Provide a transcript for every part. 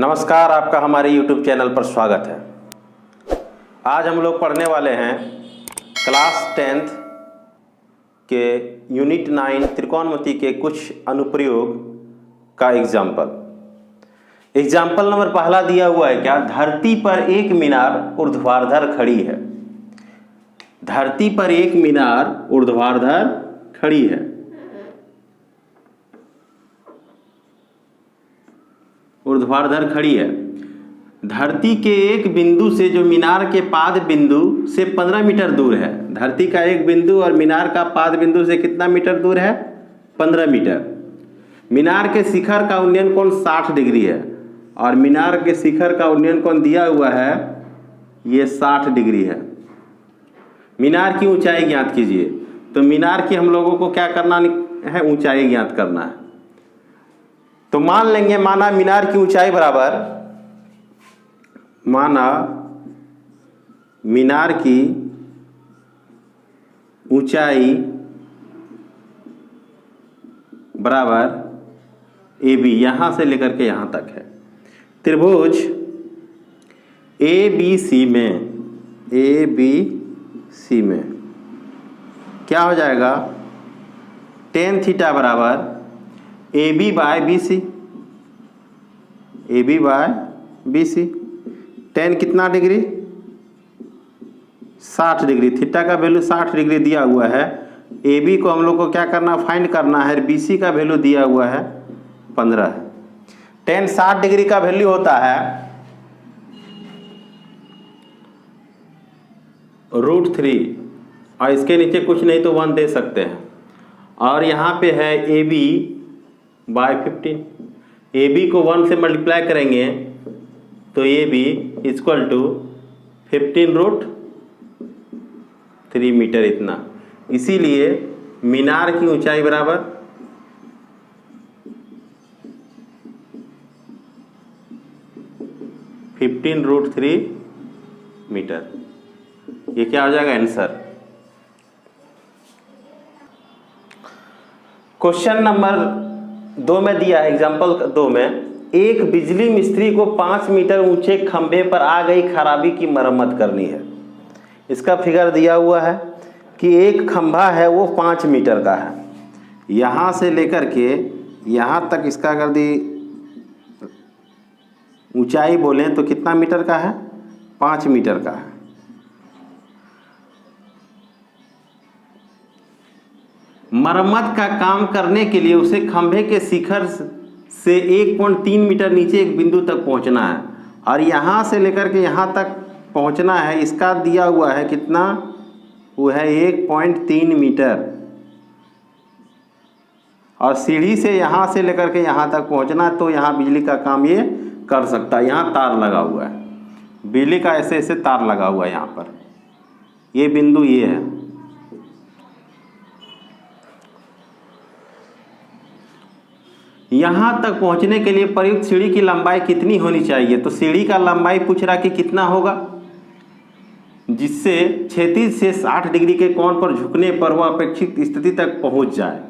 नमस्कार, आपका हमारे YouTube चैनल पर स्वागत है। आज हम लोग पढ़ने वाले हैं क्लास 10th के यूनिट 9 त्रिकोणमिति के कुछ अनुप्रयोग का एग्जाम्पल नंबर पहला दिया हुआ है। क्या? धरती पर एक मीनार ऊर्ध्वाधर खड़ी है। धरती पर एक मीनार ऊर्ध्वाधर खड़ी है। ऊर्ध्वाधर खड़ी है। धरती के एक बिंदु से, जो मीनार के पाद बिंदु से 15 मीटर दूर है। धरती का एक बिंदु और मीनार का पाद बिंदु से कितना मीटर दूर है? 15 मीटर। मीनार के शिखर का उन्नयन कोण 60 डिग्री है और मीनार के शिखर का उन्नयन कोण दिया हुआ है, ये 60 डिग्री है। मीनार की ऊंचाई ज्ञात कीजिए। तो मीनार की हम लोगों को क्या करना है? ऊंचाई ज्ञात करना है। तो मान लेंगे, माना मीनार की ऊंचाई बराबर, माना मीनार की ऊंचाई बराबर AB, यहां से लेकर के यहां तक है। त्रिभुज ABC में क्या हो जाएगा? tan थीटा बराबर AB by BC। AB by BC। tan कितना डिग्री? 60 डिग्री। थीटा का वैल्यू 60 डिग्री दिया हुआ है। AB को हम लोग को क्या करना? फाइंड करना है। BC का वैल्यू दिया हुआ है 15 है। tan 60 डिग्री का वैल्यू होता है √3 और इसके नीचे कुछ नहीं तो 1 दे सकते हैं। और यहाँ पे है AB बाय 15। AB को 1 से मल्टीप्लाई करेंगे तो AB इक्वल टू 15√3 मीटर, इतना। इसीलिए मीनार की ऊंचाई बराबर 15√3 मीटर। ये क्या हो जाएगा? आंसर। क्वेश्चन नंबर 2 में दिया है, एग्जाम्पल 2 में, एक बिजली मिस्त्री को 5 मीटर ऊंचे खंभे पर आ गई खराबी की मरम्मत करनी है। इसका फिगर दिया हुआ है कि एक खंभा है वो 5 मीटर का है। यहाँ से लेकर के यहाँ तक इसका अगर दी ऊंचाई बोलें तो कितना मीटर का है? 5 मीटर का है। मरम्मत का काम करने के लिए उसे खंभे के शिखर से 1.3 मीटर नीचे एक बिंदु तक पहुंचना है और यहाँ से लेकर के यहाँ तक पहुंचना है। इसका दिया हुआ है कितना? वो है 1.3 मीटर। और सीढ़ी से यहाँ से लेकर के यहाँ तक पहुंचना, तो यहाँ बिजली का काम ये कर सकता है। यहाँ तार लगा हुआ है, बिजली का ऐसे ऐसे तार लगा हुआ है। यहाँ पर ये बिंदु ये है। यहाँ तक पहुँचने के लिए प्रयुक्त सीढ़ी की लंबाई कितनी होनी चाहिए? तो सीढ़ी का लंबाई पूछ रहा कि कितना होगा, जिससे क्षैतिज से 60 डिग्री के कोण पर झुकने पर वह अपेक्षित स्थिति तक पहुँच जाए।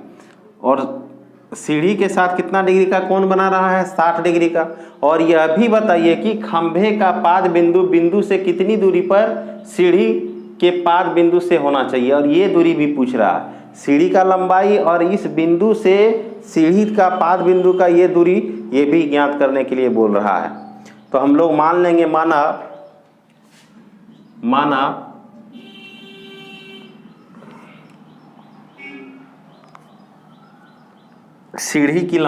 और सीढ़ी के साथ कितना डिग्री का कोण बना रहा है? 60 डिग्री का। और यह भी बताइए कि खंभे का पाद बिंदु से कितनी दूरी पर सीढ़ी के पाद बिंदु से होना चाहिए, और ये दूरी भी पूछ रहा है। सीढ़ी का लंबाई और इस बिंदु से सीढ़ी का पाद बिंदु का ये दूरी, ये भी ज्ञात करने के लिए बोल रहा है। तो हम लोग मान लेंगे, माना सीढ़ी की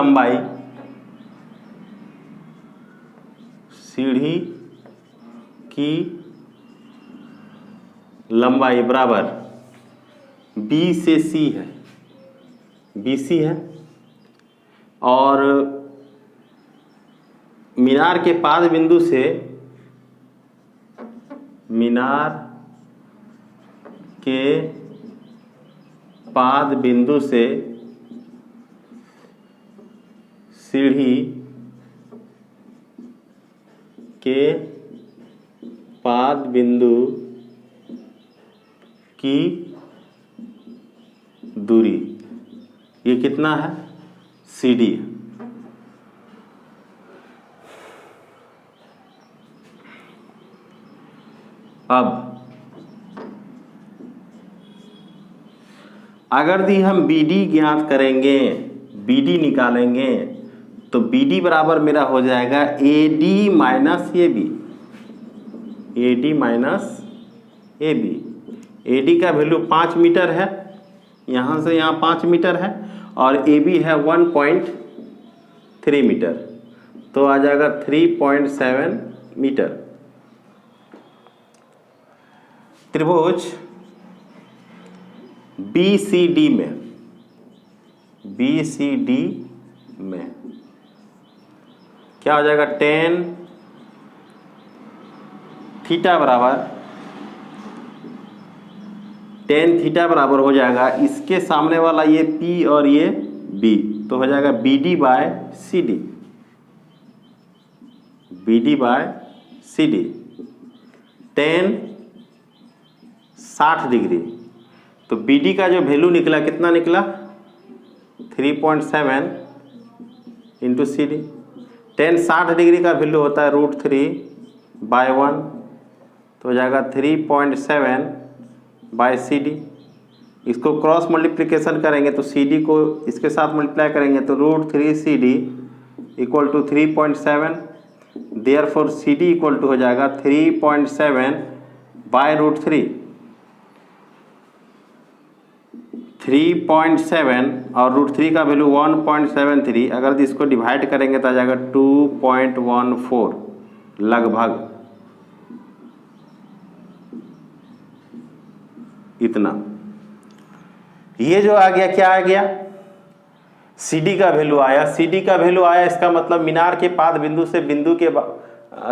लंबाई बराबर B से C है, BC है। और मीनार के पाद बिंदु से, मीनार के पाद बिंदु से सीढ़ी के पाद बिंदु की दूरी, ये कितना है? CD। अब अगर दी हम BD ज्ञात करेंगे, BD निकालेंगे, तो BD बराबर मेरा हो जाएगा AD minus AB, AD minus AB। AD का वैल्यू 5 मीटर है, यहाँ से यहाँ 5 मीटर है, और AB है 1.3 मीटर, तो आ जाएगा 3.7 मीटर। त्रिभुज BCD में क्या हो जाएगा, tan थीटा बराबर हो जाएगा, इसके सामने वाला ये P और ये B, तो हो जाएगा BD by CD tan 60 degree. तो BD का जो वैल्यू निकला, कितना निकला, 3.7 इंटू CD। tan 60 डिग्री का वैल्यू होता है √3/1, तो हो जाएगा 3.7 बाय CD। इसको क्रॉस मल्टीप्लिकेशन करेंगे तो CD को इसके साथ मल्टीप्लाई करेंगे तो √3 CD equal to 3.7, therefore CD equal to हो जाएगा 3.7 बाय √3। 3.7 और √3 का वैल्यू 1.73, अगर इसको डिवाइड करेंगे तो आ जाएगा 2.14 लगभग इतना। ये जो आ गया, क्या आ गया, CD का वैल्यू आया। CD का वैल्यू आया, इसका मतलब मीनार के पाद बिंदु से बिंदु के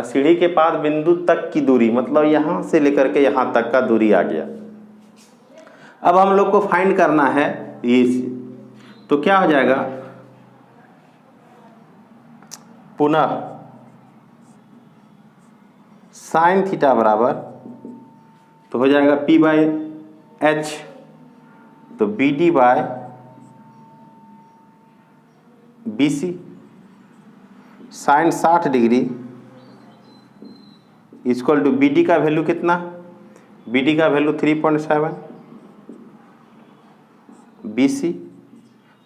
सीढ़ी के पाद बिंदु तक की दूरी, मतलब यहां से लेकर के यहां तक का दूरी आ गया। अब हम लोग को फाइंड करना है ये, तो क्या हो जाएगा, पुनः साइन थीटा बराबर, तो हो जाएगा P/H, तो BD by BC। Sine 60 degree equal to BD का वैल्यू कितना, BD का वैल्यू 3.7, BC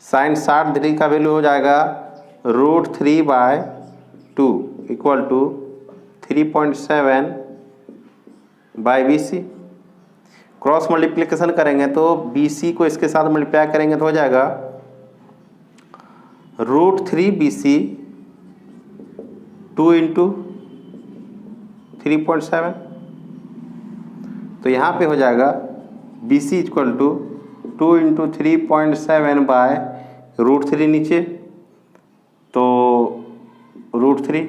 साइन 60 डिग्री का वैल्यू हो जाएगा √3/2 equal to 3.7 by BC। Cross multiplication करेंगे तो BC को इसके साथ मल्टीप्लाई करेंगे तो हो जाएगा √3BC 2 इंटू 3.7, तो यहाँ पे हो जाएगा BC equal to 2 into 3.7 by √3 नीचे, तो √3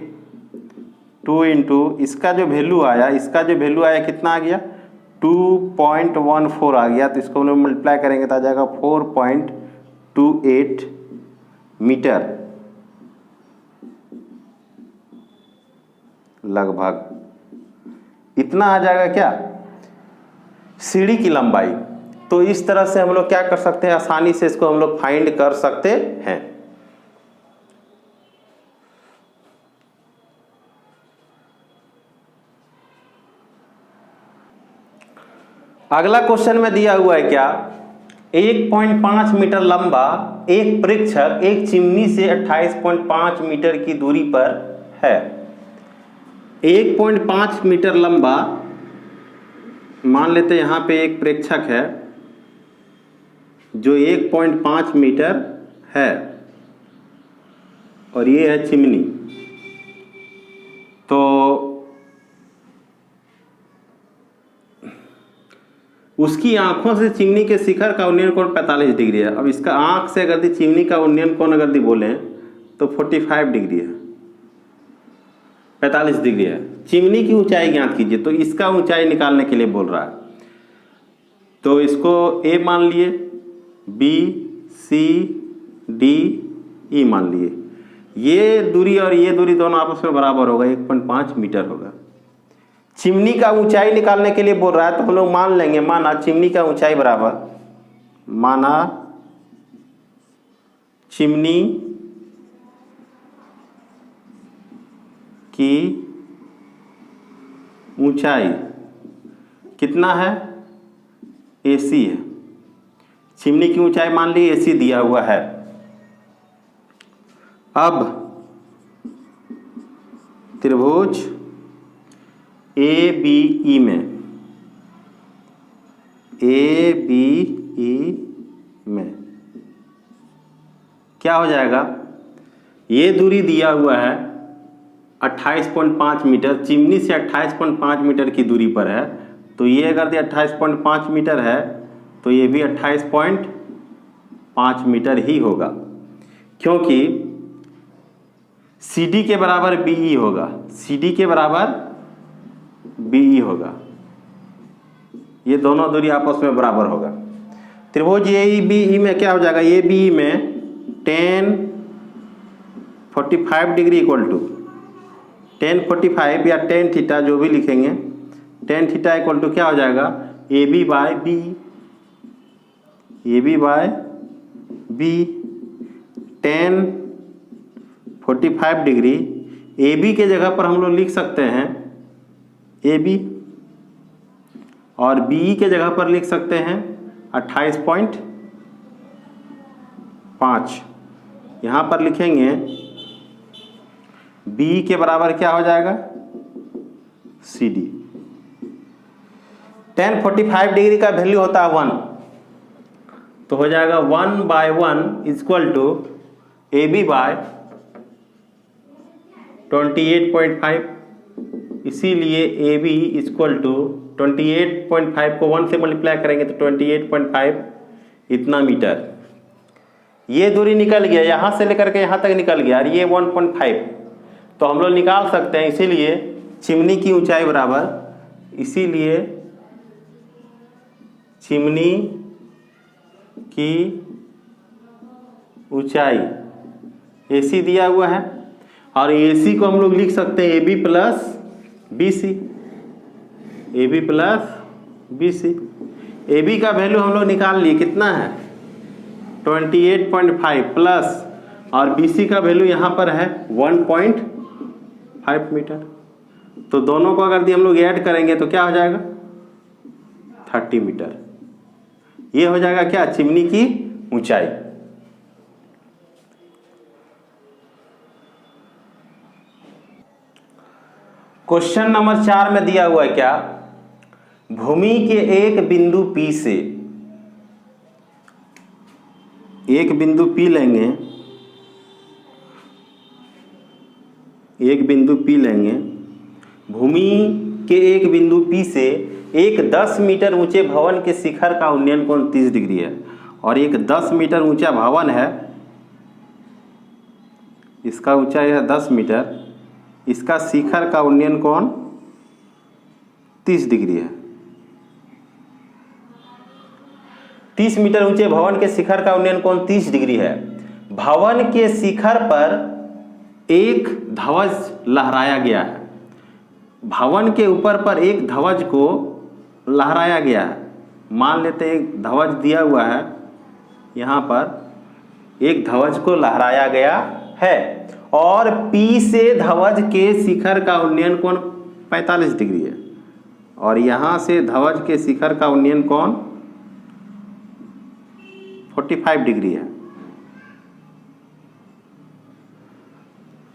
2 इंटू इसका जो वैल्यू आया, कितना आ गया, 2.14 आ गया, तो इसको हम लोग मल्टीप्लाई करेंगे तो आ जाएगा 4.28 मीटर लगभग इतना आ जाएगा क्या, सीढ़ी की लंबाई। तो इस तरह से हम लोग क्या कर सकते हैं, आसानी से इसको हम लोग फाइंड कर सकते हैं। अगला क्वेश्चन में दिया हुआ है क्या, 1.5 मीटर लंबा एक प्रेक्षक एक चिमनी से 28.5 मीटर की दूरी पर है। 1.5 मीटर लंबा, मान लेते यहाँ पे एक प्रेक्षक है जो 1.5 मीटर है और ये है चिमनी, तो उसकी आंखों से चिमनी के शिखर का उन्नयन कोण 45 डिग्री है। अब इसका आंख से अगर चिमनी का उन्नयन कोण अगर बोले तो 45 डिग्री है, 45 डिग्री है। चिमनी की ऊंचाई ज्ञात कीजिए, तो इसका ऊंचाई निकालने के लिए बोल रहा है। तो इसको A मान लिए, B, C, D, E मान लिए। ये दूरी और ये दूरी दोनों आपस में बराबर होगा, 1.5 मीटर होगा। चिमनी का ऊंचाई निकालने के लिए बोल रहा है, तो हम लोग मान लेंगे, माना चिमनी का ऊंचाई बराबर, माना चिमनी की ऊंचाई कितना है, AC है। चिमनी की ऊंचाई मान ली AC दिया हुआ है। अब त्रिभुज ABE में क्या हो जाएगा, ये दूरी दिया हुआ है 28.5 मीटर, चिमनी से 28.5 मीटर की दूरी पर है। तो ये अगर 28.5 मीटर है तो ये भी 28.5 मीटर ही होगा, क्योंकि CD के बराबर BE होगा, CD के बराबर BE होगा। ये दोनों दूरी आपस में बराबर होगा। त्रिभुज ABE में क्या हो जाएगा, ABE में tan 45 degree equal to tan 45 या tan थीटा जो भी लिखेंगे, tan थीटा इक्वल टू क्या हो जाएगा, AB by B। tan 45 degree AB के जगह पर हम लोग लिख सकते हैं AB, और BE के जगह पर लिख सकते हैं 28.5। यहाँ पर लिखेंगे BE के बराबर क्या हो जाएगा, CD। tan 45 डिग्री का वैल्यू होता है 1, तो हो जाएगा 1/1 इक्वल टू AB बाय 28.5। इसीलिए AB इक्वल टू 28.5 को 1 से मल्टीप्लाई करेंगे तो 28.5 इतना मीटर। ये दूरी निकल गया, यहाँ से लेकर के यहाँ तक निकल गया, और ये 1.5 तो हम लोग निकाल सकते हैं। इसीलिए चिमनी की ऊंचाई बराबर, इसीलिए चिमनी की ऊंचाई AC दिया हुआ है, और AC को हम लोग लिख सकते हैं AB प्लस BC। AB का वैल्यू हम लोग निकाल लिए, कितना है 28.5 प्लस, और BC का वैल्यू यहाँ पर है 1.5 मीटर। तो दोनों को अगर हम लोग ऐड करेंगे तो क्या हो जाएगा 30 मीटर। ये हो जाएगा क्या, चिमनी की ऊंचाई। क्वेश्चन नंबर 4 में दिया हुआ है क्या, भूमि के एक बिंदु P से, एक बिंदु P लेंगे, एक बिंदु P लेंगे, भूमि के एक बिंदु P से एक 10 मीटर ऊंचे भवन के शिखर का उन्नयन कोण 30 डिग्री है, और एक 10 मीटर ऊंचा भवन है, इसका ऊंचाई है 10 मीटर, इसका शिखर का उन्नयन कोण 30 डिग्री है। 30 मीटर ऊंचे भवन के शिखर का उन्नयन कोण 30 डिग्री है। भवन के शिखर पर एक ध्वज लहराया गया है, भवन के ऊपर पर एक ध्वज को लहराया गया है। मान लेते हैं एक ध्वज दिया हुआ है, यहाँ पर एक ध्वज को लहराया गया है, और P से ध्वज के शिखर का उन्नयन कोण 45 डिग्री है, और यहाँ से ध्वज के शिखर का उन्नयन कोण 45 डिग्री है,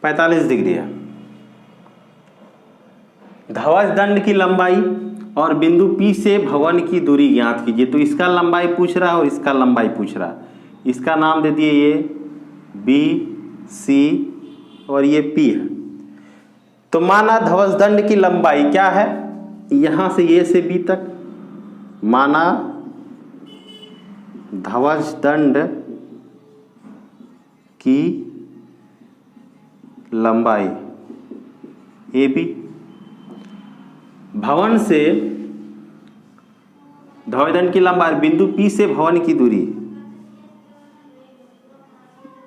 45 डिग्री है। ध्वज दंड की लंबाई और बिंदु P से भवन की दूरी ज्ञात कीजिए। तो इसका लंबाई पूछ रहा है और इसका लंबाई पूछ रहा है। इसका नाम दे दिए ये B, C और ये P है। तो माना ध्वज दंड की लंबाई क्या है, यहाँ से A से B तक, माना ध्वज दंड की लंबाई AB, भवन से ध्वज दंड की लंबाई, बिंदु P से भवन की दूरी,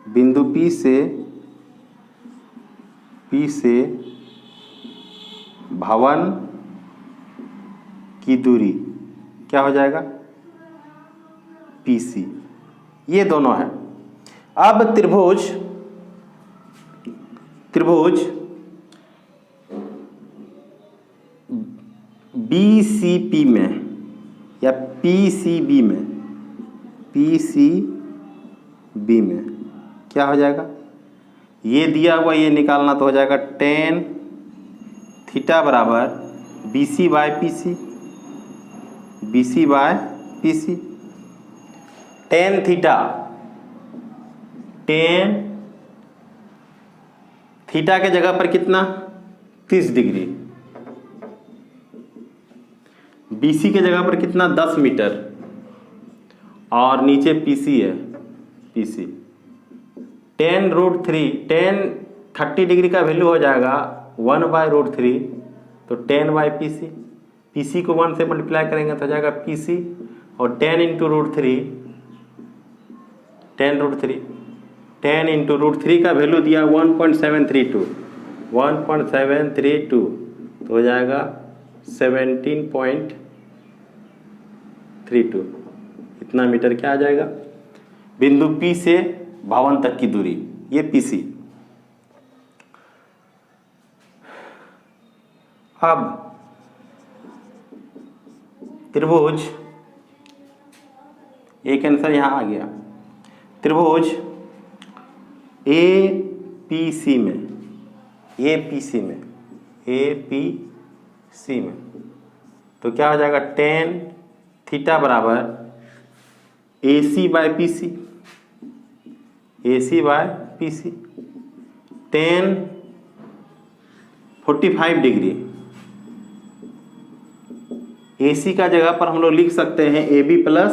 बिंदु P से भवन की दूरी क्या हो जाएगा PC। ये दोनों है। अब त्रिभुज BCP में या PCB में, PCB में क्या हो जाएगा, ये दिया हुआ ये निकालना तो हो जाएगा tan थीटा बराबर BC/PC, BC/PC। tan थीटा के जगह पर कितना 30 डिग्री, BC के जगह पर कितना 10 मीटर, और नीचे PC है, PC। tan 30 डिग्री का वैल्यू हो जाएगा 1/√3, तो tan/PC, PC को 1 से मल्टीप्लाई करेंगे तो हो जाएगा PC, और tan × √3, tan × √3 का वैल्यू दिया 1.732, तो हो जाएगा 17.32। इतना मीटर क्या आ जाएगा, बिंदु P से भवन तक की दूरी, ये PC। अब त्रिभुज, एक आंसर यहाँ आ गया, त्रिभुज APC में तो क्या हो जाएगा, tan थीटा बराबर AC/PC, tan 45 डिग्री, AC का जगह पर हम लोग लिख सकते हैं AB प्लस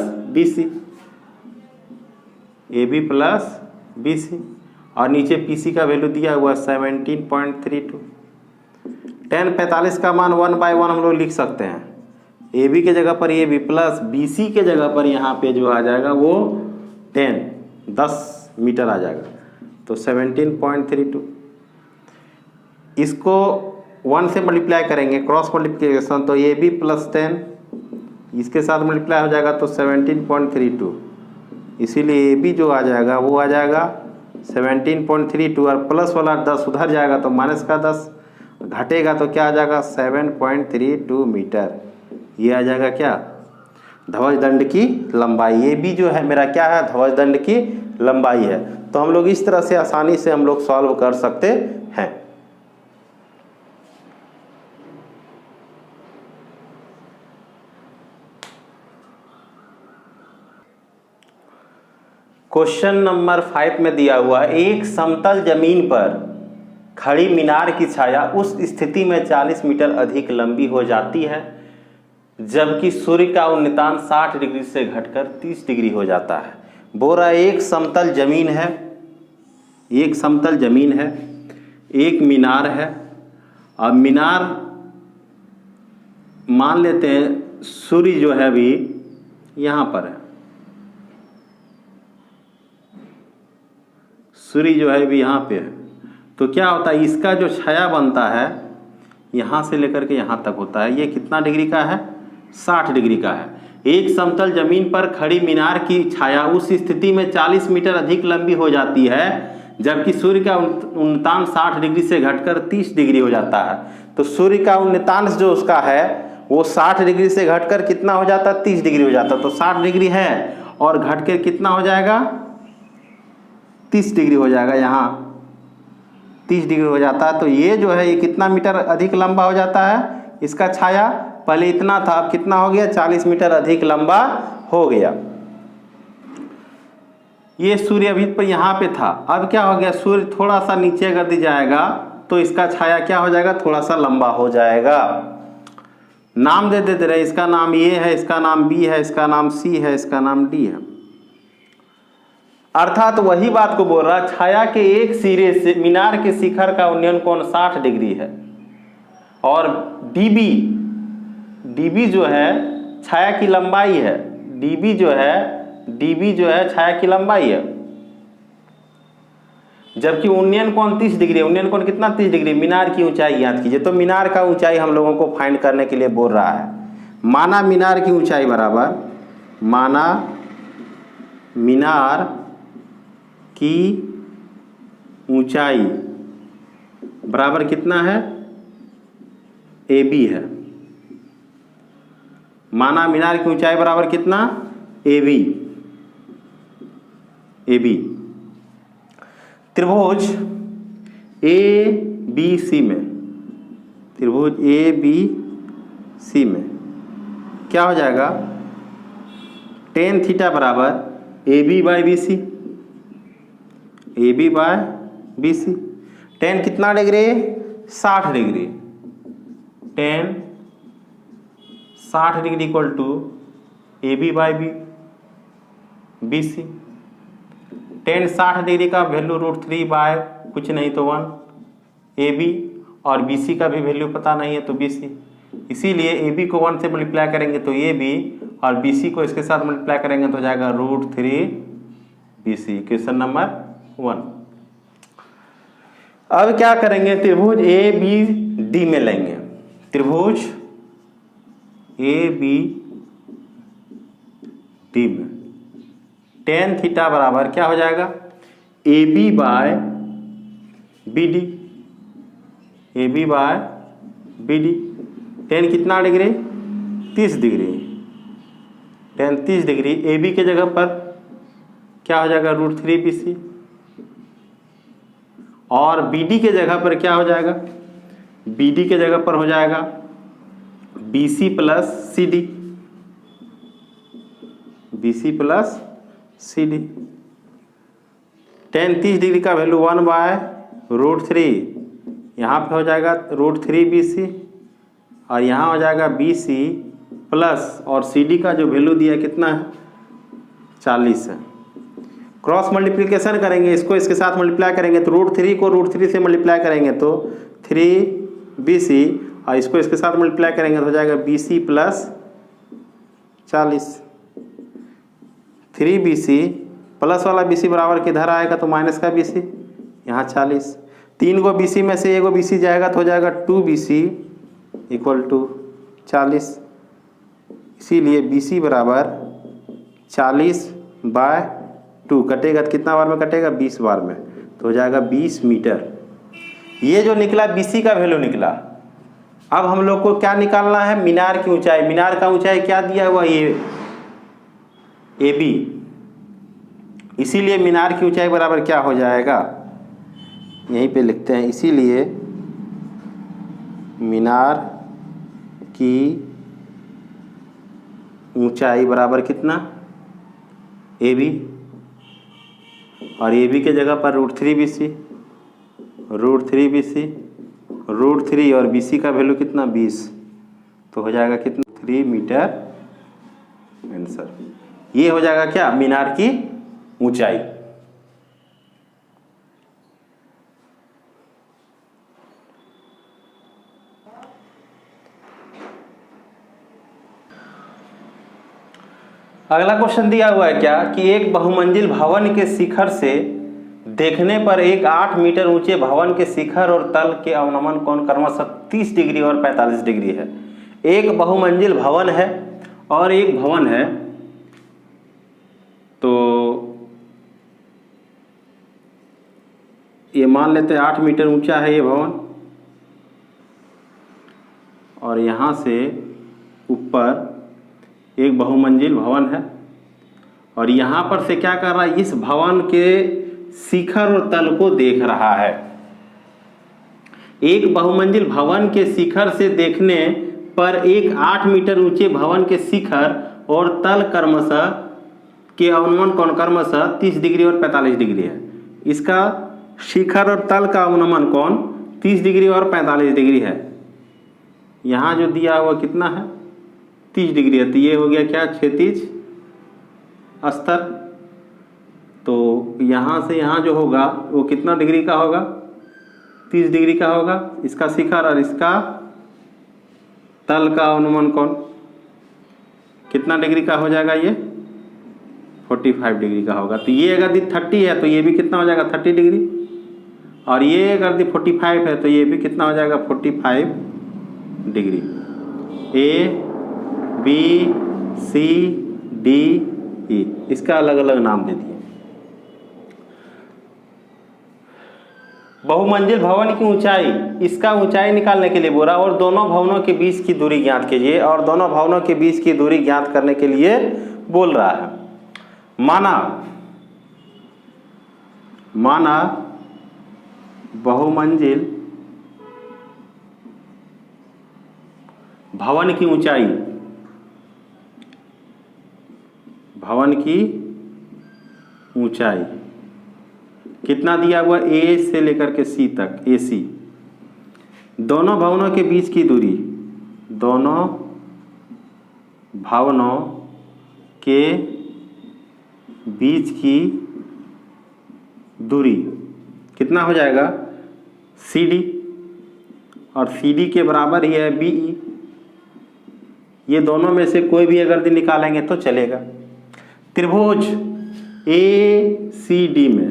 BC, और नीचे PC का वैल्यू दिया हुआ 17.32। tan 45 का मान 1/1 हम लोग लिख सकते हैं, AB के जगह पर AB प्लस BC के जगह पर यहाँ पे जो आ जाएगा वो 10 मीटर आ जाएगा, तो 17.32। इसको 1 से मल्टीप्लाई करेंगे, क्रॉस मल्टीप्लिकेशन, तो AB प्लस 10 इसके साथ मल्टीप्लाई हो जाएगा तो 17.32, इसीलिए AB जो आ जाएगा वो आ जाएगा 17.32, और प्लस वाला 10 उधर जाएगा तो माइनस का 10 घटेगा तो क्या आ जाएगा 7.32 मीटर। ये आ जाएगा क्या, ध्वज दंड की लंबाई। ये भी जो है मेरा क्या है, ध्वज दंड की लंबाई है। तो हम लोग इस तरह से आसानी से हम लोग सॉल्व कर सकते हैं। क्वेश्चन नंबर 5 में दिया हुआ, एक समतल जमीन पर खड़ी मीनार की छाया उस स्थिति में 40 मीटर अधिक लंबी हो जाती है जबकि सूर्य का उन्नतान 60 डिग्री से घटकर 30 डिग्री हो जाता है। बोल रहा है एक समतल जमीन है, एक मीनार है, और मीनार मान लेते हैं सूर्य जो है अभी यहाँ पर है, सूर्य जो है अभी यहाँ पे है। तो क्या होता है, इसका जो छाया बनता है यहाँ से लेकर के यहाँ तक होता है, ये कितना डिग्री का है, 60 डिग्री का है। एक समतल जमीन पर खड़ी मीनार की छाया उस स्थिति में 40 मीटर अधिक लंबी हो जाती है जबकि सूर्य का उन्नतान 60 डिग्री से घटकर 30 डिग्री हो जाता है। तो सूर्य का उन्नतान जो उसका है वो 60 डिग्री से घटकर कितना हो जाता है, 30 डिग्री हो जाता है। तो 60 डिग्री है और घटकर कितना हो जाएगा, 30 डिग्री हो जाएगा, यहाँ 30 डिग्री हो जाता है। तो ये जो है ये कितना मीटर अधिक लंबा हो जाता है, इसका छाया पहले इतना था अब कितना हो गया, 40 मीटर अधिक लंबा हो गया। ये सूर्य अभी पर यहाँ पे था, अब क्या हो गया, सूर्य थोड़ा सा नीचे कर दी जाएगा तो इसका छाया क्या हो जाएगा, थोड़ा सा लंबा हो जाएगा। नाम दे देते रहे, इसका नाम ए है, इसका नाम बी है, इसका नाम सी है, इसका नाम डी है। अर्थात वही बात को बोल रहा, छाया के एक सिरे से मीनार के शिखर का उन्नयन कोण 60 डिग्री है और डीबी जो है छाया की लंबाई है, डीबी जो है छाया की लंबाई है, जबकि उन्नयन कोण 30 डिग्री है। उन्नयन कोण कितना, 30 डिग्री। मीनार की ऊंचाई ज्ञात कीजिए। तो मीनार का ऊंचाई हम लोगों को फाइंड करने के लिए बोल रहा है। माना मीनार की ऊंचाई बराबर, माना मीनार की ऊंचाई बराबर कितना है, AB है। माना मीनार की ऊंचाई बराबर कितना, AB। AB त्रिभुज ABC में, त्रिभुज ABC में क्या हो जाएगा, tan थीटा बराबर AB by BC, AB by BC। tan कितना degree, 60 degree, tan 60 degree equal to AB by BC। tan 60 degree का वैल्यू √3 बाय कुछ नहीं तो 1, AB और BC का भी वैल्यू पता नहीं है तो BC, इसीलिए AB को 1 से मल्टीप्लाई करेंगे तो AB और BC को इसके साथ मल्टीप्लाई करेंगे तो हो जाएगा √3 BC। Question number 1। अब क्या करेंगे, त्रिभुज ABD में लेंगे, त्रिभुज ABD में tan थीटा बराबर क्या हो जाएगा, AB by BD, AB by BD। tan कितना degree, 30 degree, tan 30 degree, AB के जगह पर क्या हो जाएगा √3 BC, और BD के जगह पर क्या हो जाएगा, BD के जगह पर हो जाएगा BC plus CD, BC plus CD। tan 30 degree का वैल्यू 1 बाय √3, यहाँ पे हो जाएगा √3 BC और यहाँ हो जाएगा BC प्लस, और CD का जो वैल्यू दिया कितना है, 40 है। क्रॉस मल्टीप्लिकेशन करेंगे, इसको इसके साथ मल्टीप्लाई करेंगे तो √3 को √3 से मल्टीप्लाई करेंगे तो 3BC, और इसको इसके साथ मल्टीप्लाई करेंगे तो हो जाएगा BC प्लस 40। 3BC प्लस वाला BC बराबर किधर आएगा तो माइनस का BC, यहाँ 40। 3 को BC में से 1 को BC जाएगा तो हो जाएगा 2BC इक्वल टू 40। इसीलिए BC बराबर 40 बाय 2, कटेगा तो कितना बार में कटेगा, 20 बार में, तो हो जाएगा 20 मीटर। ये जो निकला BC का वैल्यू निकला। अब हम लोग को क्या निकालना है, मीनार की ऊंचाई। मीनार का ऊंचाई क्या दिया हुआ, ये AB, इसीलिए मीनार की ऊंचाई बराबर क्या हो जाएगा, यहीं पे लिखते हैं, इसीलिए मीनार की ऊंचाई बराबर कितना, AB, और AB के जगह पर √3 BC, √3 BC, √3 और BC का वैल्यू कितना, 20, तो हो जाएगा कितना, 3 मीटर आंसर। ये हो जाएगा क्या, मीनार की ऊंचाई। अगला क्वेश्चन दिया हुआ है क्या कि एक बहुमंजिल भवन के शिखर से देखने पर एक 8 मीटर ऊंचे भवन के शिखर और तल के अवनमन कोण क्रमशः 30 डिग्री और 45 डिग्री है। एक बहुमंजिल भवन है और एक भवन है, तो ये मान लेते हैं 8 मीटर ऊंचा है ये भवन, और यहाँ से ऊपर एक बहुमंजिल भवन है, और यहाँ पर से क्या कर रहा है, इस भवन के शिखर और तल को देख रहा है। एक बहुमंजिल भवन के शिखर से देखने पर एक 8 मीटर ऊंचे भवन के शिखर और तल क्रमशः के अवनमन कोण क्रमशः 30 डिग्री और 45 डिग्री है। इसका शिखर और तल का अवनमन कोण 30 डिग्री और 45 डिग्री है। यहाँ जो दिया हुआ कितना है, 30 डिग्री है, तो ये हो गया क्या, क्षैतिज स्तर। तो यहाँ से यहाँ जो होगा वो कितना डिग्री का होगा, 30 डिग्री का होगा इसका शिखर, और इसका तल का अनुमान कोण कितना डिग्री का हो जाएगा, ये 45 डिग्री का होगा। तो ये अगर 30 है तो ये भी कितना हो जाएगा, 30 डिग्री, और ये अगर 45 है तो ये भी कितना हो जाएगा, 45 degree. A B C D E इसका अलग अलग नाम दे दिए। बहुमंजिल भवन की ऊंचाई, इसका ऊंचाई निकालने के लिए बोला और दोनों भवनों के बीच की दूरी ज्ञात कीजिए, और दोनों भवनों के बीच की दूरी ज्ञात करने के लिए बोल रहा है। माना बहुमंजिल भवन की ऊंचाई, भवन की ऊंचाई कितना दिया हुआ, ए से लेकर के सी तक, ए सी। दोनों भवनों के बीच की दूरी, दोनों भवनों के बीच की दूरी कितना हो जाएगा, सी डी, और सी डी के बराबर ही है बी ई। ये दोनों में से कोई भी अगर निकालेंगे तो चलेगा। त्रिभुज ए सी डी में,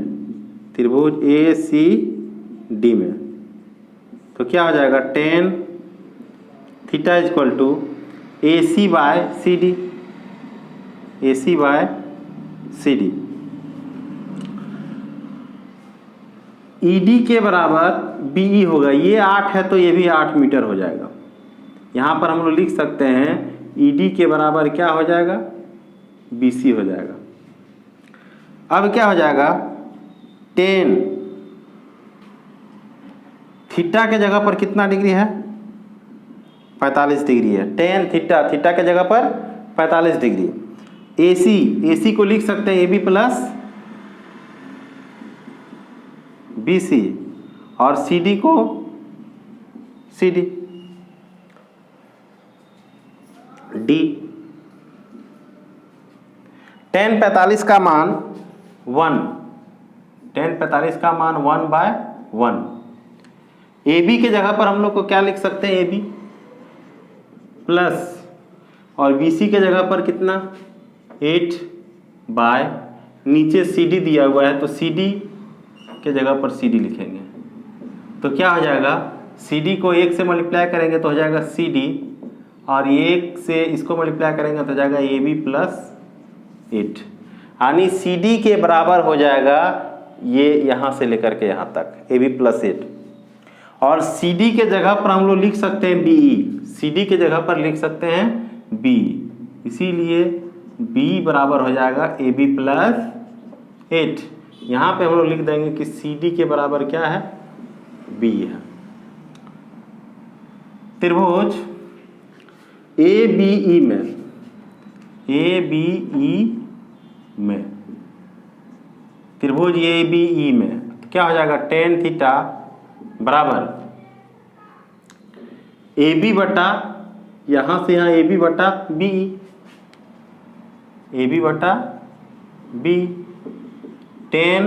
त्रिभुज ए सी डी में तो क्या हो जाएगा, tan theta equal to A C by C D, A C by C D. E D के बराबर बी ई होगा, ये 8 है तो ये भी 8 मीटर हो जाएगा। यहाँ पर हम लोग लिख सकते हैं ई डी के बराबर क्या हो जाएगा, बी सी हो जाएगा। अब क्या हो जाएगा, 10 थीटा के जगह पर कितना डिग्री है, 45 डिग्री है। 10 थीटा, थीटा के जगह पर 45 डिग्री। AC, AC को लिख सकते हैं AB प्लस BC, और CD को CD। D 10 45 का मान 1, 10 45 का मान 1/1। AB के जगह पर हम लोग को क्या लिख सकते हैं, AB प्लस, और BC के जगह पर कितना 8 बाय, नीचे CD दिया हुआ है तो CD के जगह पर CD लिखेंगे। तो क्या हो जाएगा, CD को 1 से मल्टीप्लाई करेंगे तो हो जाएगा CD, और 1 से इसको मल्टीप्लाई करेंगे तो हो जाएगा AB प्लस 8, यानी CD के बराबर हो जाएगा ये यहाँ से लेकर के यहाँ तक AB प्लस 8। और CD के जगह पर हम लोग लिख सकते हैं BE, CD के जगह पर लिख सकते हैं B, इसीलिए B बराबर हो जाएगा AB प्लस 8। यहाँ पे हम लोग लिख देंगे कि CD के बराबर क्या है, B है। त्रिभुज ABE में, ABE में, त्रिभुज ABE में तो क्या हो जाएगा, 10 थीटा बराबर AB बटा, यहाँ से यहाँ AB बटा BE, AB बटा B, 10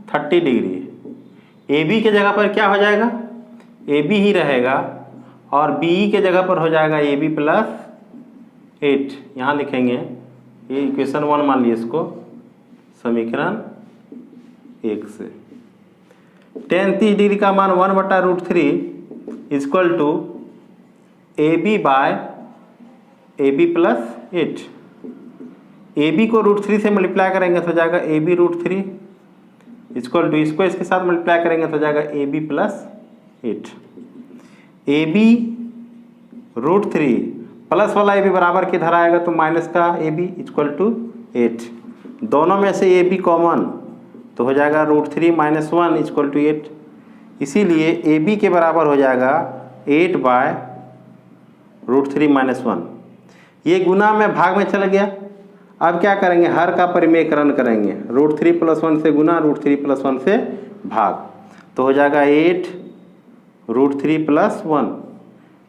30 डिग्री। AB के जगह पर क्या हो जाएगा, AB ही रहेगा, और BE के जगह पर हो जाएगा AB प्लस 8। यहाँ लिखेंगे, ये इक्वेशन 1 मान लिए इसको, समीकरण 1 से 10 30 डिग्री का मान 1/√3 equal to AB by AB plus 8। AB को √3 से मल्टीप्लाई करेंगे तो हो जाएगा AB √3 इक्वल टू, इसको इसके साथ मल्टीप्लाई करेंगे तो हो जाएगा AB प्लस 8। AB √3 प्लस वाला AB बराबर किधर आएगा, तो माइनस का AB इक्वल टू 8। दोनों में से AB कॉमन तो हो जाएगा √3 - 1 इक्वल टू 8, इसीलिए AB के बराबर हो जाएगा 8 बाय √3 - 1। ये गुना में भाग में चला गया। अब क्या करेंगे, हर का परिमेयकरण करेंगे, √3 + 1 से गुना, √3 + 1 से भाग, तो हो जाएगा 8 √3 + 1।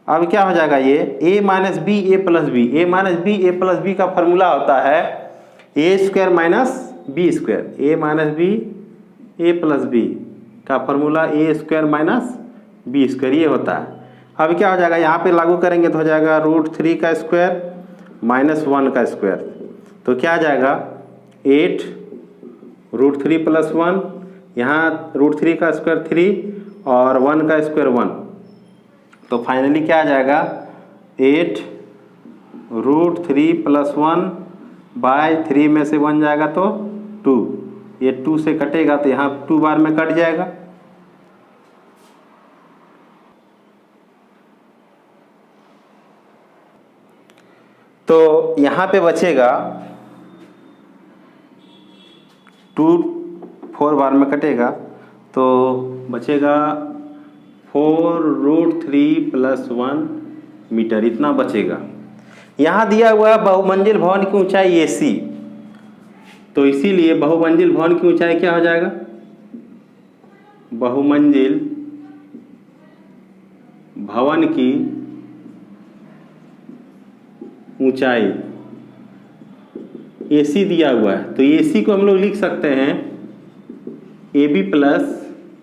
अब क्या हो जाएगा, ये a - b a + b, a - b a + b का फॉर्मूला होता है a² - b², a - b a + b का फॉर्मूला a² - b², ये होता है। अब क्या हो जाएगा, यहाँ पे लागू करेंगे तो हो जाएगा √3 का स्क्वायर - 1 का स्क्वायर, तो क्या आ जाएगा 8 √3 + 1, यहाँ √3 का स्क्वायर 3 और 1 का स्क्वायर 1, तो फाइनली क्या आ जाएगा 8 √3 + 1 बाय 3 में से 1 जाएगा तो 2, ये 2 से कटेगा तो यहाँ 2 बार में कट जाएगा। तो यहाँ पे बचेगा 2 4 बार में कटेगा तो बचेगा 4√3 + 1 मीटर, इतना बचेगा। यहाँ दिया हुआ है बहुमंजिल भवन की ऊंचाई AC, तो इसीलिए बहुमंजिल भवन की ऊंचाई क्या हो जाएगा? बहुमंजिल भवन की ऊंचाई AC दिया हुआ है, तो AC को हम लोग लिख सकते हैं AB +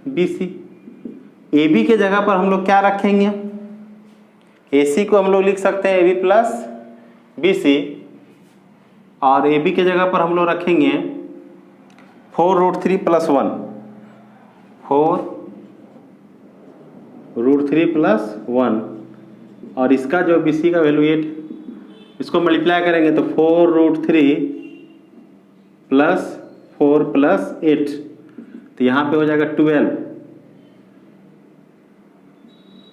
BC। AB के जगह पर हम लोग क्या रखेंगे? AC को हम लोग लिख सकते हैं AB + BC, और AB के जगह पर हम लोग रखेंगे 4√3 + 1, 4√3 + 1, और इसका जो BC का वैल्यू 8, इसको मल्टीप्लाई करेंगे तो 4√3 + 4 + 8, तो यहाँ पे हो जाएगा 12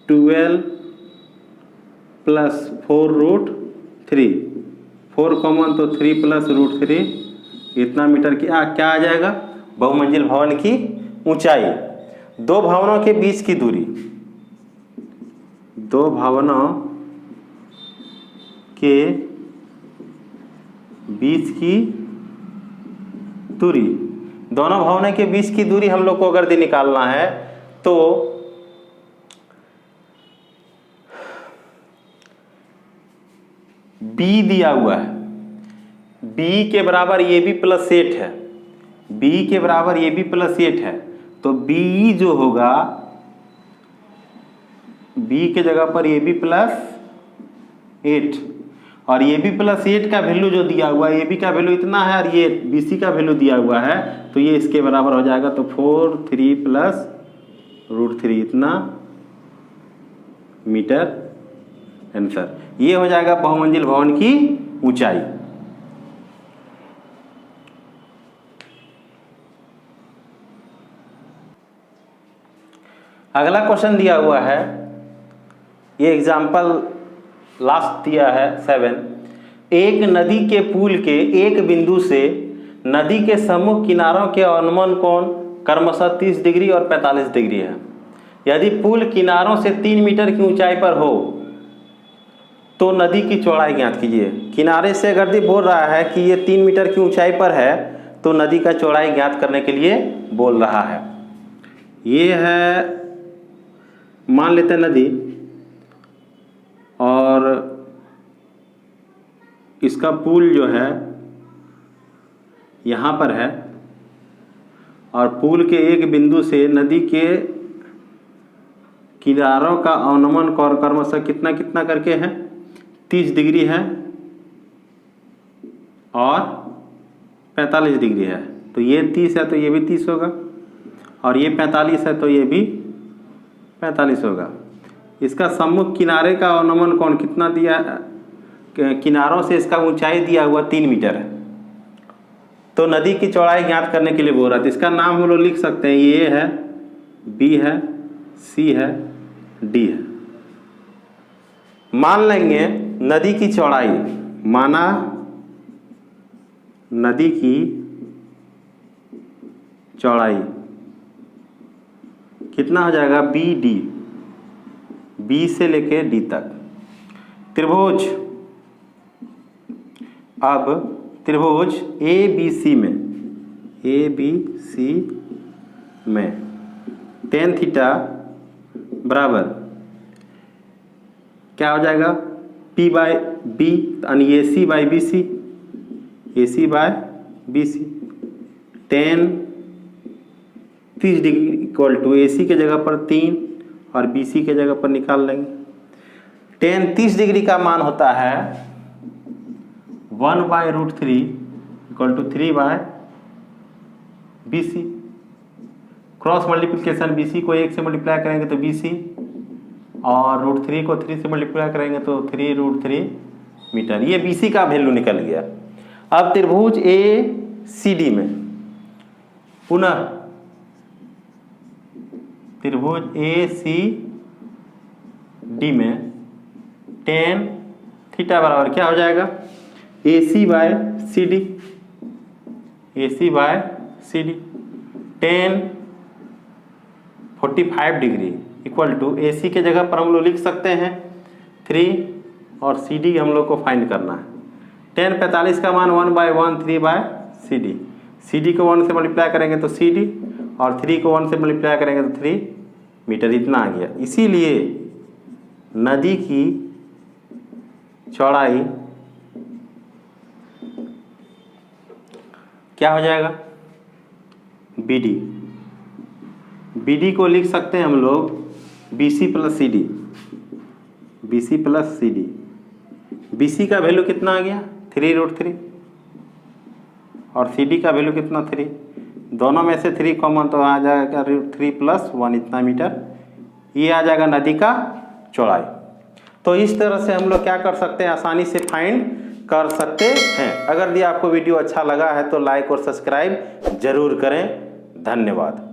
+ 4√3, 4 कॉमन तो 3 + √3, इतना मीटर की क्या आ जाएगा? बहुमंजिल भवन की ऊंचाई। दो भवनों के बीच की दूरी, दो भवनों के बीच की दूरी, दोनों भवनों के बीच की दूरी हम लोग को अगर निकालना है तो B दिया हुआ है, B के बराबर AB + 8 है, B के बराबर AB + 8 है, तो B जो होगा, B के जगह पर AB + 8, और AB + 8 का वैल्यू जो दिया हुआ है, AB का वैल्यू इतना है और ये BC का वैल्यू दिया हुआ है, तो ये इसके बराबर हो जाएगा, तो 4 3 + √3 इतना मीटर आंसर। ये हो जाएगा बहुमंजिल भवन की ऊंचाई। अगला क्वेश्चन दिया हुआ है, ये एग्जाम्पल लास्ट दिया है 7। एक नदी के पुल के एक बिंदु से नदी के सम्मुख किनारों के अनुमान कोण क्रमशः 30 डिग्री और 45 डिग्री है। यदि पुल किनारों से 3 मीटर की ऊंचाई पर हो तो नदी की चौड़ाई ज्ञात कीजिए। किनारे से गर्दी बोल रहा है कि ये 3 मीटर की ऊंचाई पर है, तो नदी का चौड़ाई ज्ञात करने के लिए बोल रहा है। ये है, मान लेते हैं नदी, और इसका पुल जो है यहाँ पर है, और पुल के एक बिंदु से नदी के किनारों का अनुमान क्रमशः कितना कितना करके है, 30 डिग्री है और 45 डिग्री है। तो ये 30 है तो ये भी 30 होगा, और ये 45 है तो ये भी 45 होगा। इसका सम्मुख किनारे का अनुमान कोण कितना दिया है? किनारों से इसका ऊंचाई दिया हुआ 3 मीटर है, तो नदी की चौड़ाई ज्ञात करने के लिए बोल रहा है। तो इसका नाम हम लोग लिख सकते हैं, ये है, B है, C है, D है। मान लेंगे नदी की चौड़ाई, माना नदी की चौड़ाई कितना हो जाएगा? BD, B से लेके D तक। त्रिभुज, अब त्रिभुज ABC में tan थीटा बराबर क्या हो जाएगा? P/B, यानी AC/BC, AC/BC। tan 30 degree equal to AC के जगह पर 3 और BC के जगह पर निकाल लेंगे। tan 30 डिग्री का मान होता है 1/√3 equal to 3/BC। Cross multiplication, BC को 1 से मल्टीप्लाई करेंगे तो BC, और √3 को 3 से मल्टीप्लाई करेंगे तो 3√3 मीटर। ये BC का वैल्यू निकल गया। अब त्रिभुज ACD में, त्रिभुज ACD में tan 30 डिग्री का मान होता है 1/√3 equal to 3/BC। Cross multiplication, BC को 1 से मल्टीप्लाई करेंगे तो BC, और √3 को 3 से मल्टीप्लाई करेंगे तो 3√3 मीटर। ये BC का वैल्यू निकल गया। अब त्रिभुज पुनः त्रिभुज ACD में tan थीटा बराबर क्या हो जाएगा, AC/CD, AC/CD tan 45 degree equal to AC के जगह पर हम लोग लिख सकते हैं 3 और CD हम लोग को फाइंड करना है। tan 45 का मान 1/1 3/CD, CD को 1 से मल्टीप्लाई करेंगे तो CD और 3 को 1 से मल्टीप्लाई करेंगे तो 3 मीटर, इतना आ गया। इसीलिए नदी की चौड़ाई क्या हो जाएगा, BD। BD को लिख सकते हैं हम लोग BC+CD, BC+CD। BC का वैल्यू कितना आ गया 3√3 और CD का वैल्यू कितना 3, दोनों में से 3 कॉमन तो आ जाएगा √3 + 1 इतना मीटर, ये आ जाएगा नदी का चौड़ाई। तो इस तरह से हम लोग क्या कर सकते हैं, आसानी से फाइंड कर सकते हैं। अगर यदि आपको वीडियो अच्छा लगा है तो लाइक और सब्सक्राइब जरूर करें। धन्यवाद।